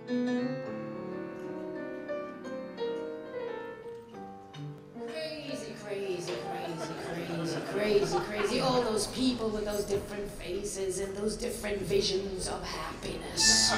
Crazy, crazy, crazy, crazy, crazy, crazy. All those people with those different faces and those different visions of happiness.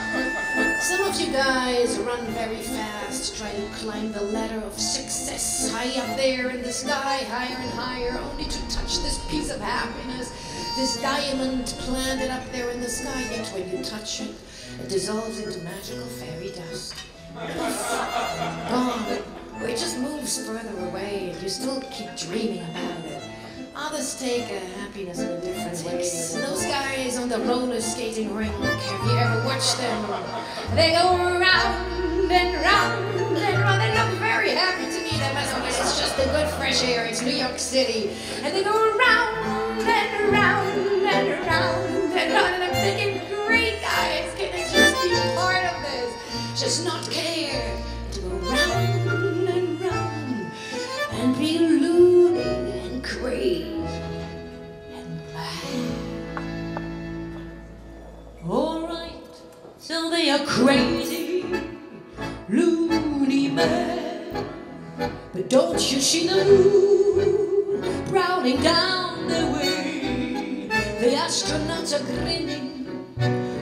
Some of you guys run very fast, try to climb the ladder of success high up there in the sky, higher and higher, only to touch this piece of happiness, this diamond planted up there in the sky. Yet when you touch it, it dissolves into magical fairy dust. Gone. It just moves further away and you still keep dreaming about it. Others take happiness in a different way. Those guys on the roller skating rink, have you ever watched them? They go round and round and round. They look very happy to me. That must be, it's just the good fresh air. It's New York City. And they go round and round and round and round. And I'm thinking, great guys, can I just be part of this? Just not care to go round and be loony and crazy and mad. Alright, so they are crazy, loony mad. But don't you see the moon prowling down their way? The astronauts are grinning,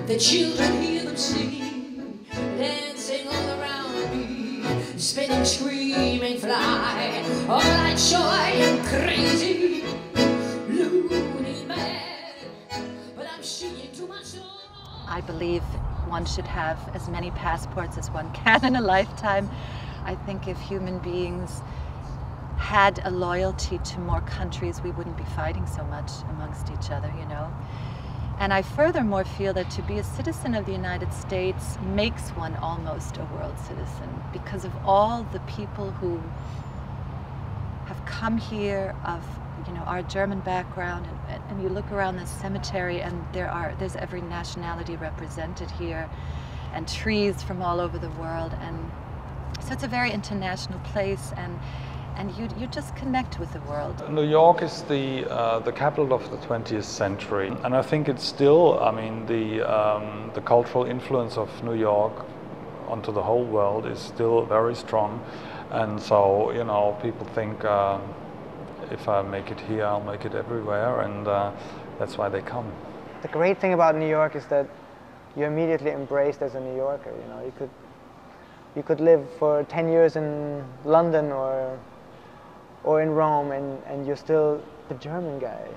the children hear them singing, dancing all around me, spinning, screaming, fly, all that joy and crazy, loony mad, but I'm seeing too much. I believe one should have as many passports as one can in a lifetime. I think if human beings had a loyalty to more countries, we wouldn't be fighting so much amongst each other, you know. And I furthermore feel that to be a citizen of the United States makes one almost a world citizen because of all the people who have come here of, you know, our German background, and you look around this cemetery and there's every nationality represented here, and trees from all over the world, and so it's a very international place, and you just connect with the world. New York is the capital of the 20th century, and I think it's still, I mean, the cultural influence of New York onto the whole world is still very strong, and so, you know, people think if I make it here, I'll make it everywhere, and that's why they come. The great thing about New York is that you're immediately embraced as a New Yorker. You know, you could live for 10 years in London or in Rome, and you're still the German guy.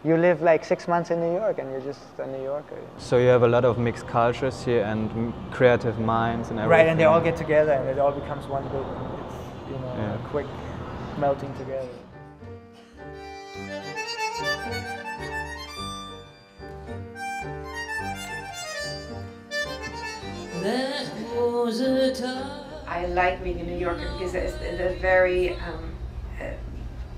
You live like 6 months in New York and you're just a New Yorker. So you have a lot of mixed cultures here and creative minds and everything. Right, and they all get together and it all becomes one big, it's, you know, yeah, a quick melting together. That was a time. I like being a New Yorker because it's a very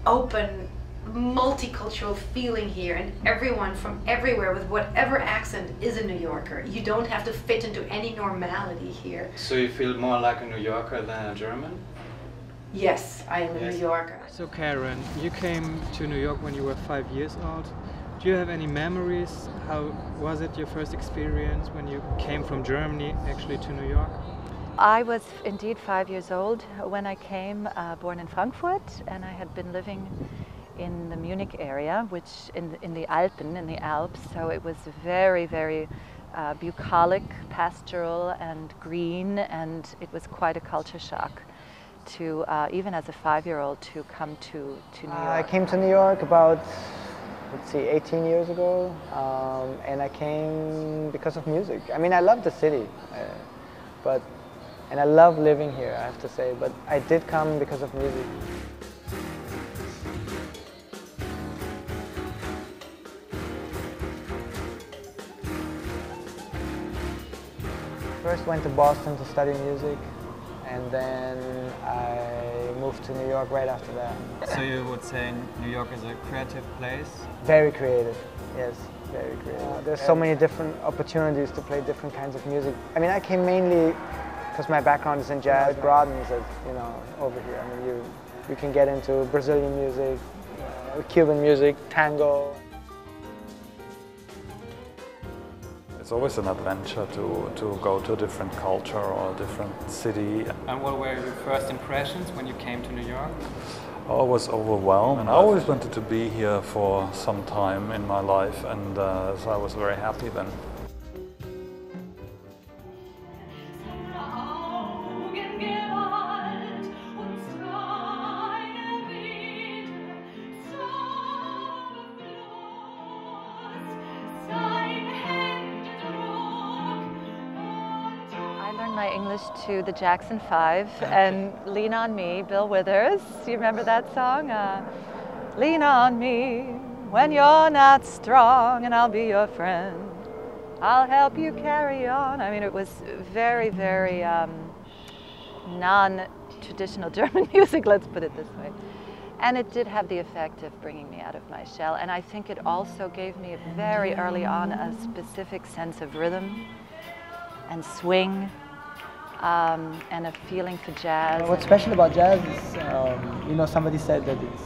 open, multicultural feeling here, and everyone from everywhere with whatever accent is a New Yorker. You don't have to fit into any normality here. So you feel more like a New Yorker than a German? Yes, I am a New Yorker. So Karen, you came to New York when you were 5 years old. Do you have any memories? How was it your first experience when you came from Germany actually to New York? I was indeed 5 years old when I came, born in Frankfurt, and I had been living in the Munich area, which in the Alps, so it was very, very bucolic, pastoral and green, and it was quite a culture shock to, even as a 5-year-old, to come to New York. I came to New York about, let's see, 18 years ago, and I came because of music. I mean, I love the city, and I love living here, I have to say, but I did come because of music. First went to Boston to study music, and then I moved to New York right after that. So you would say New York is a creative place? Very creative, yes, very creative. There's so many different opportunities to play different kinds of music. I mean, I came mainly because my background is in jazz. It broadens it, you know, over here. I mean, you can get into Brazilian music, Cuban music, tango. It's always an adventure to go to a different culture or a different city. And what were your first impressions when you came to New York? I was overwhelmed, and I always wanted to be here for some time in my life, and so I was very happy then. My English to the Jackson 5 and Lean on Me, Bill Withers. You remember that song? Lean on me when you're not strong and I'll be your friend. I'll help you carry on. I mean, it was very, very non-traditional German music, let's put it this way. And it did have the effect of bringing me out of my shell. And I think it also gave me very early on a specific sense of rhythm and swing. And a feeling for jazz. What's special about jazz is, you know, somebody said that it's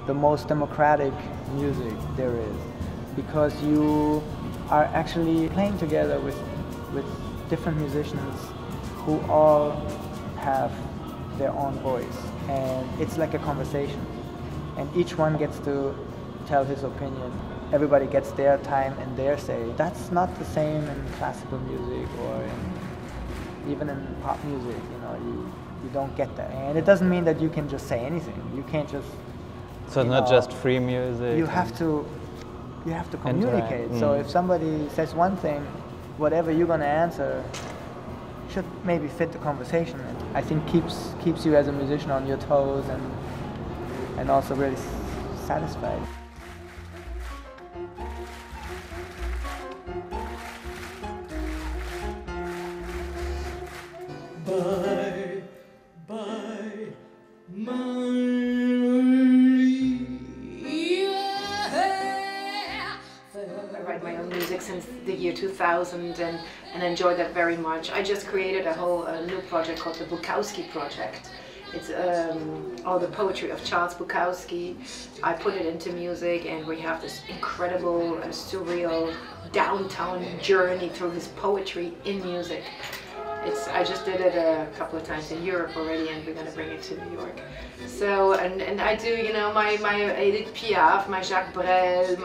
the most democratic music there is, because you are actually playing together with different musicians who all have their own voice, and it's like a conversation, and each one gets to tell his opinion. Everybody gets their time and their say. That's not the same in classical music or even in pop music. You know, you don't get that, and it doesn't mean that you can just say anything. You can't just. So it's not just free music. You have to communicate. So if somebody says one thing, whatever you're gonna answer should maybe fit the conversation. I think keeps you as a musician on your toes and also really satisfied. I write my own music since the year 2000 and enjoy that very much. I just created a whole new project called the Bukowski Project. It's all the poetry of Charles Bukowski. I put it into music, and we have this incredible, surreal downtown journey through his poetry in music. I just did it a couple of times in Europe already, and we're going to bring it to New York. So, and I do, you know, my Edith Piaf, my Jacques Brel,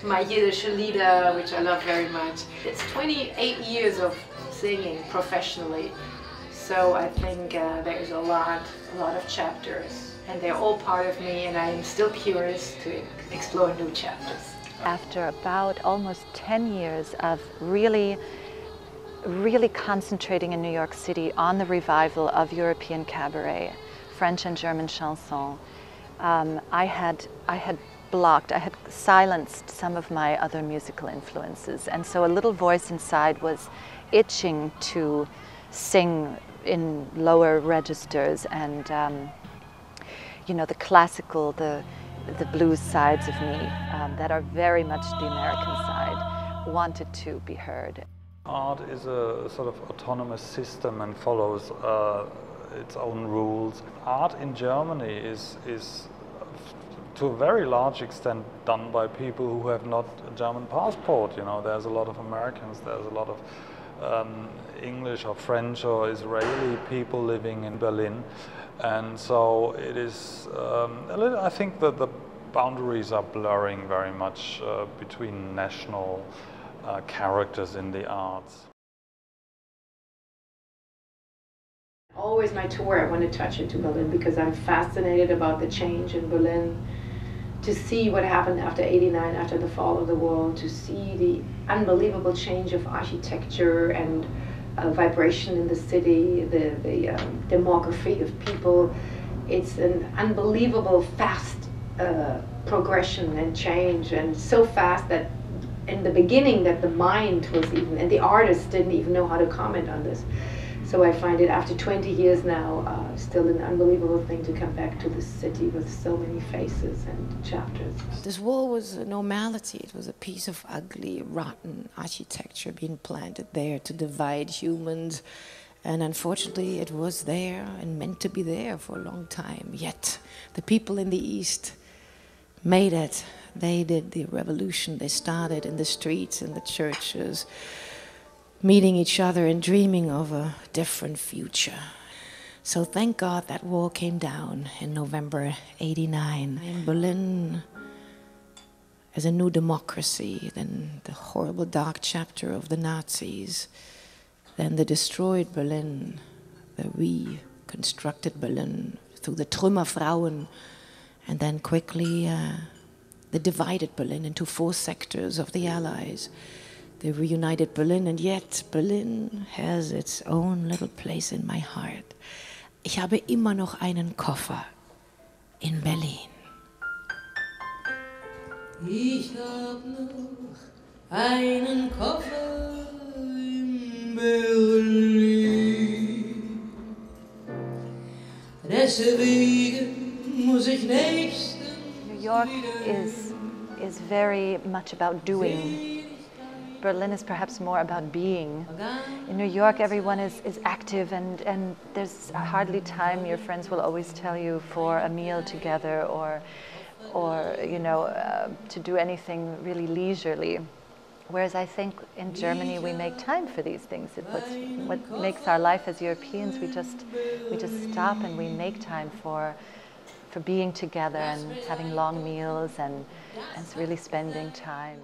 my Yiddish Lieder, which I love very much. It's 28 years of singing professionally, so I think there is a lot of chapters, and they're all part of me, and I am still curious to explore new chapters. After about almost 10 years of really concentrating in New York City on the revival of European cabaret, French and German chanson, I had silenced some of my other musical influences, and so a little voice inside was itching to sing in lower registers, and you know, the classical, the blues sides of me that are very much the American side wanted to be heard. Art is a sort of autonomous system and follows its own rules. Art in Germany is to a very large extent done by people who have not a German passport. You know, there's a lot of Americans, there's a lot of English or French or Israeli people living in Berlin, and so it is I think that the boundaries are blurring very much between national characters in the arts. Always my tour, I want to touch into Berlin because I'm fascinated about the change in Berlin. To see what happened after '89, after the fall of the wall, to see the unbelievable change of architecture and vibration in the city, the demography of people. It's an unbelievable fast progression and change, and so fast that in the beginning that the mind was even, and the artists didn't even know how to comment on this. So I find it after 20 years now still an unbelievable thing to come back to this city with so many faces and chapters. This wall was a normality. It was a piece of ugly, rotten architecture being planted there to divide humans. And unfortunately it was there and meant to be there for a long time. Yet the people in the East made it They did the revolution. They started in the streets, in the churches, meeting each other and dreaming of a different future. So thank God that wall came down in November '89. In Berlin, as a new democracy, then the horrible dark chapter of the Nazis, then the destroyed Berlin, the reconstructed Berlin through the Trümmerfrauen, and then quickly the divided Berlin into 4 sectors of the Allies, the reunited Berlin, and yet Berlin has its own little place in my heart. Ich habe immer noch einen Koffer in Berlin. Ich hab noch einen Koffer in Berlin. Deswegen muss ich nächsten. New York is very much about doing. Berlin is perhaps more about being. In New York, everyone is active, and there's hardly time. Your friends will always tell you for a meal together, or you know, to do anything really leisurely. Whereas I think in Germany we make time for these things. What makes our life as Europeans, we just stop and we make time for being together and having long meals and really spending time.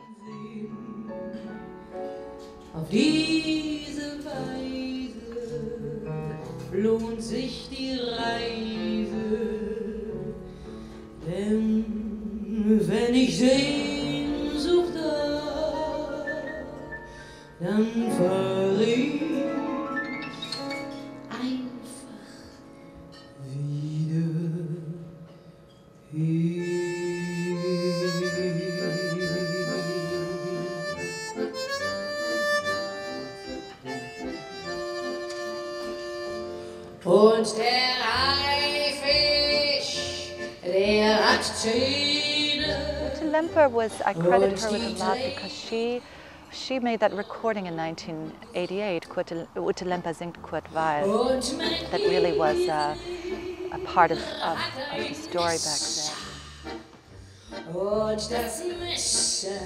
Auf diese Weise lohnt sich die Reise, denn wenn ich Sehnsucht hab, dann fahr ich einfach wieder hin. Und der Haifisch, der hat Zähne. Ute Lemper I credit her with a lot because she made that recording in 1988, Ute Lemper singt Kurt Weill, that really was a part of the story back then. Und das Messer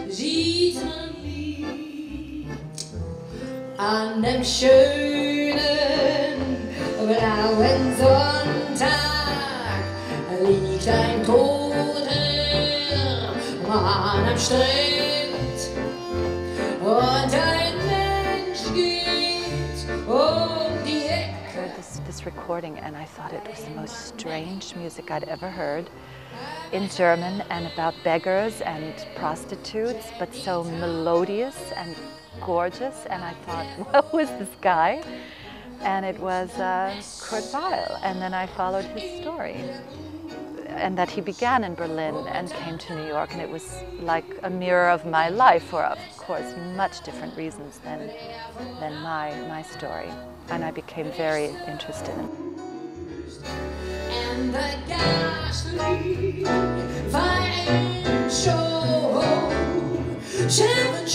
sieht man nie an dem schönen blauen Sonntag liegt ein toter Mann am Strand und ein Mensch geht die Ecke. I heard this recording and I thought it was the most strange music I'd ever heard, in German and about beggars and prostitutes, but so melodious and gorgeous, and I thought, well, who is this guy? And it was Kurt Weill, and then I followed his story, and that he began in Berlin and came to New York, and it was like a mirror of my life, for of course much different reasons than my story, and I became very interested in it. And the ghastly fire show, 7